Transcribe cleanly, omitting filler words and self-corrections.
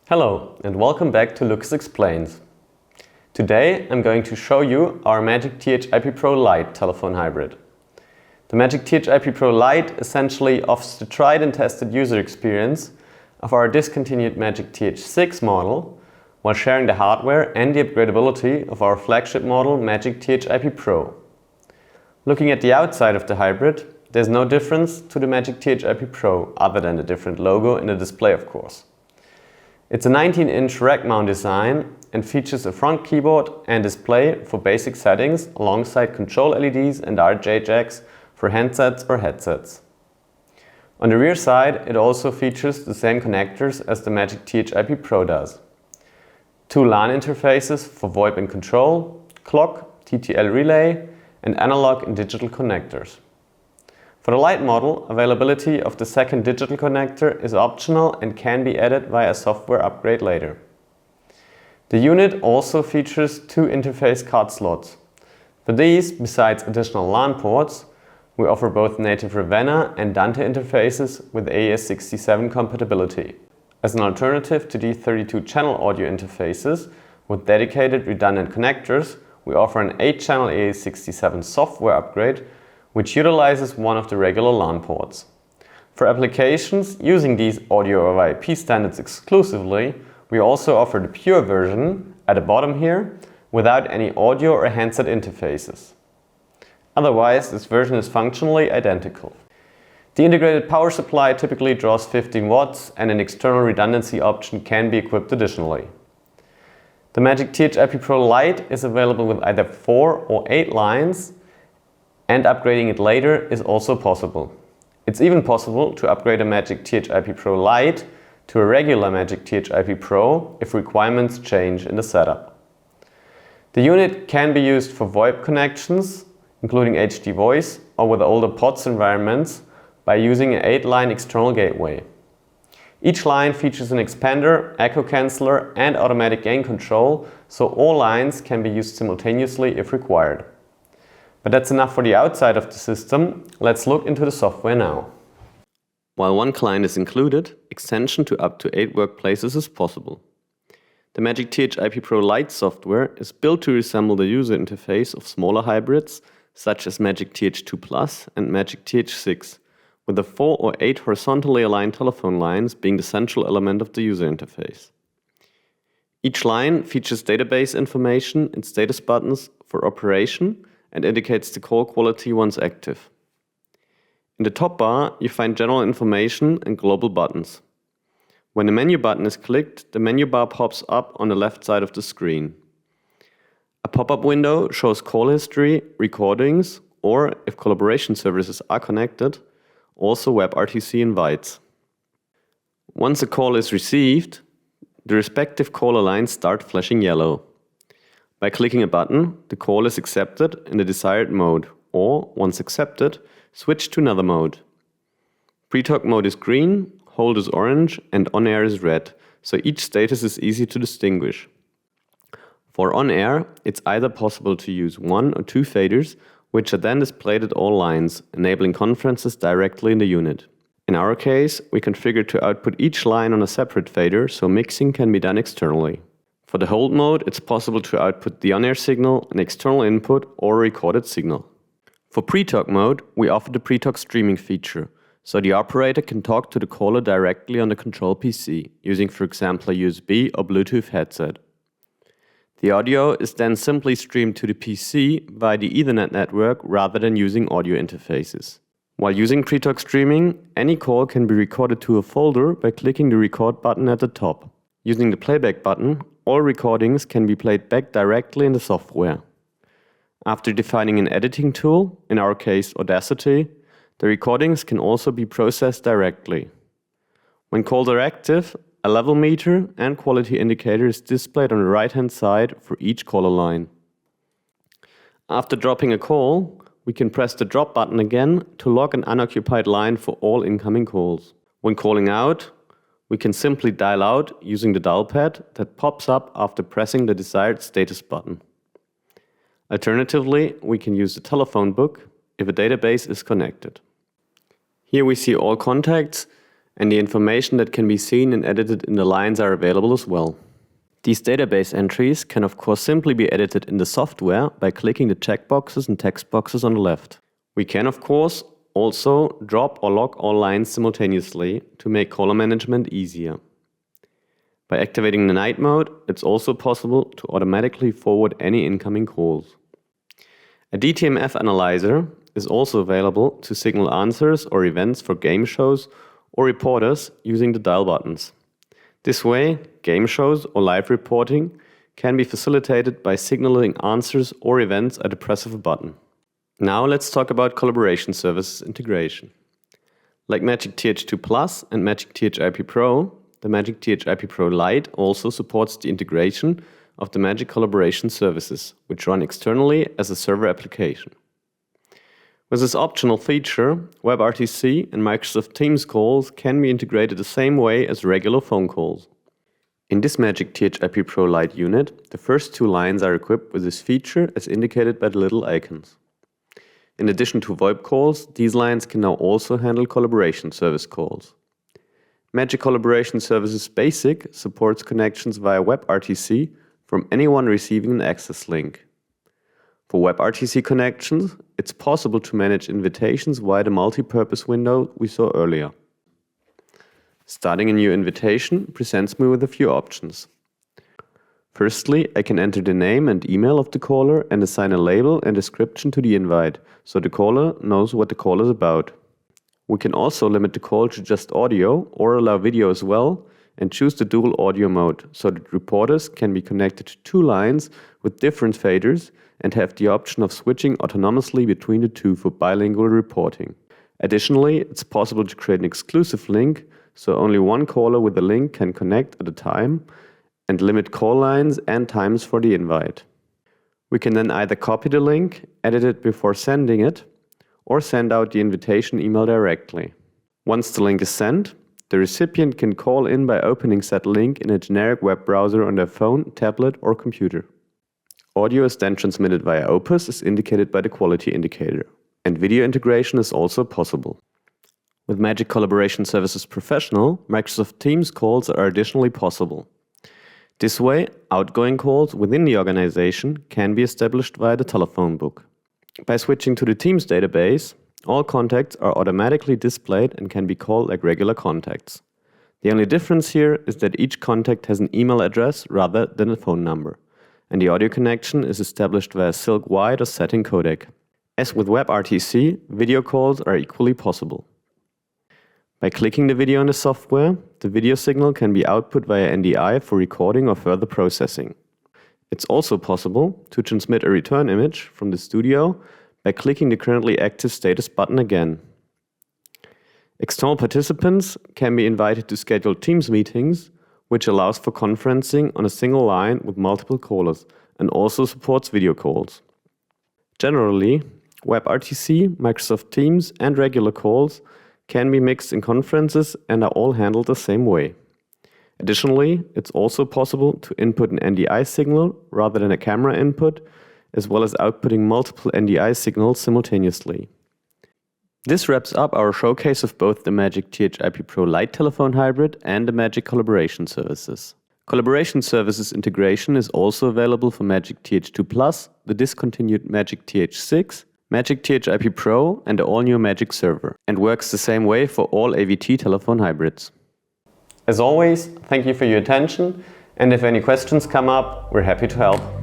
Hello and welcome back to Lucas Explains. Today I'm going to show you our Magic TH IP Pro Lite telephone hybrid. The Magic TH IP Pro Lite essentially offers the tried and tested user experience of our discontinued Magic TH6 model while sharing the hardware and the upgradability of our flagship model Magic TH IP Pro. Looking at the outside of the hybrid, there's no difference to the Magic TH IP Pro other than the different logo in the display, of course. It's a 19-inch rack mount design and features a front keyboard and display for basic settings alongside control LEDs and RJ jacks for handsets or headsets. On the rear side, it also features the same connectors as the Magic TH IP Pro does. Two LAN interfaces for VoIP and control, clock, TTL relay, and analog and digital connectors. For the Lite model, availability of the second digital connector is optional and can be added via a software upgrade later. The unit also features two interface card slots. For these, besides additional LAN ports, we offer both native Ravenna and Dante interfaces with AES67 compatibility. As an alternative to the 32-channel audio interfaces with dedicated redundant connectors, we offer an 8-channel AES67 software upgrade which utilizes one of the regular LAN ports. For applications using these audio over IP standards exclusively, we also offer the pure version at the bottom here without any audio or handset interfaces. Otherwise, this version is functionally identical. The integrated power supply typically draws 15 watts and an external redundancy option can be equipped additionally. The Magic TH IP Pro Lite is available with either 4 or 8 lines, and upgrading it later is also possible. It's even possible to upgrade a Magic TH IP Pro Lite to a regular Magic TH IP Pro if requirements change in the setup. The unit can be used for VoIP connections, including HD voice, or with older POTS environments by using an 8-line external gateway. Each line features an expander, echo canceller, and automatic gain control, so all lines can be used simultaneously if required. But that's enough for the outside of the system. Let's look into the software now. While one client is included, extension to up to 8 workplaces is possible. The Magic TH IP Pro Lite software is built to resemble the user interface of smaller hybrids such as Magic TH2 Plus and Magic TH6, with the 4 or 8 horizontally aligned telephone lines being the central element of the user interface. Each line features database information and status buttons for operation and indicates the call quality once active. In the top bar, you find general information and global buttons. When the menu button is clicked, the menu bar pops up on the left side of the screen. A pop-up window shows call history, recordings, or, if collaboration services are connected, also WebRTC invites. Once a call is received, the respective caller lines start flashing yellow. By clicking a button, the call is accepted in the desired mode, or, once accepted, switch to another mode. Pre-talk mode is green, hold is orange, and on-air is red, so each status is easy to distinguish. For on-air, it's either possible to use 1 or 2 faders, which are then displayed at all lines, enabling conferences directly in the unit. In our case, we configure to output each line on a separate fader, so mixing can be done externally. For the hold mode, it's possible to output the on-air signal, an external input, or a recorded signal. For pre-talk mode, we offer the pre-talk streaming feature, so the operator can talk to the caller directly on the control PC, using for example a USB or Bluetooth headset. The audio is then simply streamed to the PC via the Ethernet network rather than using audio interfaces. While using pre-talk streaming, any call can be recorded to a folder by clicking the record button at the top. Using the playback button, all recordings can be played back directly in the software. After defining an editing tool, in our case Audacity, the recordings can also be processed directly. When calls are active, a level meter and quality indicator is displayed on the right-hand side for each caller line. After dropping a call, we can press the drop button again to log an unoccupied line for all incoming calls. When calling out, we can simply dial out using the dial pad that pops up after pressing the desired status button. Alternatively, we can use the telephone book if a database is connected. Here we see all contacts and the information that can be seen and edited in the lines are available as well. These database entries can of course simply be edited in the software by clicking the checkboxes and text boxes on the left. We can of course also drop or lock all lines simultaneously to make caller management easier. By activating the night mode, it's also possible to automatically forward any incoming calls. A DTMF analyzer is also available to signal answers or events for game shows or reporters using the dial buttons. This way, game shows or live reporting can be facilitated by signaling answers or events at the press of a button. Now let's talk about collaboration services integration. Like Magic Th2 Plus and Magic Th IP Pro, the Magic Th IP Pro Lite also supports the integration of the Magic Collaboration Services, which run externally as a server application. With this optional feature, WebRTC and Microsoft Teams calls can be integrated the same way as regular phone calls. In this Magic Th IP Pro Lite unit, the first two lines are equipped with this feature as indicated by the little icons. In addition to VoIP calls, these lines can now also handle collaboration service calls. Magic Collaboration Services Basic supports connections via WebRTC from anyone receiving an access link. For WebRTC connections, it's possible to manage invitations via the multi-purpose window we saw earlier. Starting a new invitation presents me with a few options. Firstly, I can enter the name and email of the caller and assign a label and description to the invite, so the caller knows what the call is about. We can also limit the call to just audio or allow video as well, and choose the dual audio mode, so that reporters can be connected to two lines with different faders and have the option of switching autonomously between the two for bilingual reporting. Additionally, it's possible to create an exclusive link, so only one caller with a link can connect at a time, and limit call lines and times for the invite. We can then either copy the link, edit it before sending it, or send out the invitation email directly. Once the link is sent, the recipient can call in by opening said link in a generic web browser on their phone, tablet, or computer. Audio is then transmitted via Opus as indicated by the quality indicator, and video integration is also possible. With Magic Collaboration Services Professional, Microsoft Teams calls are additionally possible. This way, outgoing calls within the organization can be established via the telephone book. By switching to the Teams database, all contacts are automatically displayed and can be called like regular contacts. The only difference here is that each contact has an email address rather than a phone number, and the audio connection is established via Silk Wide or Setting codec. As with WebRTC, video calls are equally possible. By clicking the video in the software, the video signal can be output via NDI for recording or further processing. It's also possible to transmit a return image from the studio by clicking the currently active status button again. External participants can be invited to schedule Teams meetings, which allows for conferencing on a single line with multiple callers and also supports video calls. Generally, WebRTC, Microsoft Teams, and regular calls can be mixed in conferences and are all handled the same way. Additionally, it's also possible to input an NDI signal rather than a camera input, as well as outputting multiple NDI signals simultaneously. This wraps up our showcase of both the Magic Th IP Pro Lite telephone hybrid and the Magic Collaboration Services. Collaboration Services integration is also available for Magic Th2 Plus, the discontinued Magic Th6, Magic Th IP Pro and the all-new Magic Server, and works the same way for all AVT telephone hybrids. As always, thank you for your attention, and if any questions come up, we're happy to help.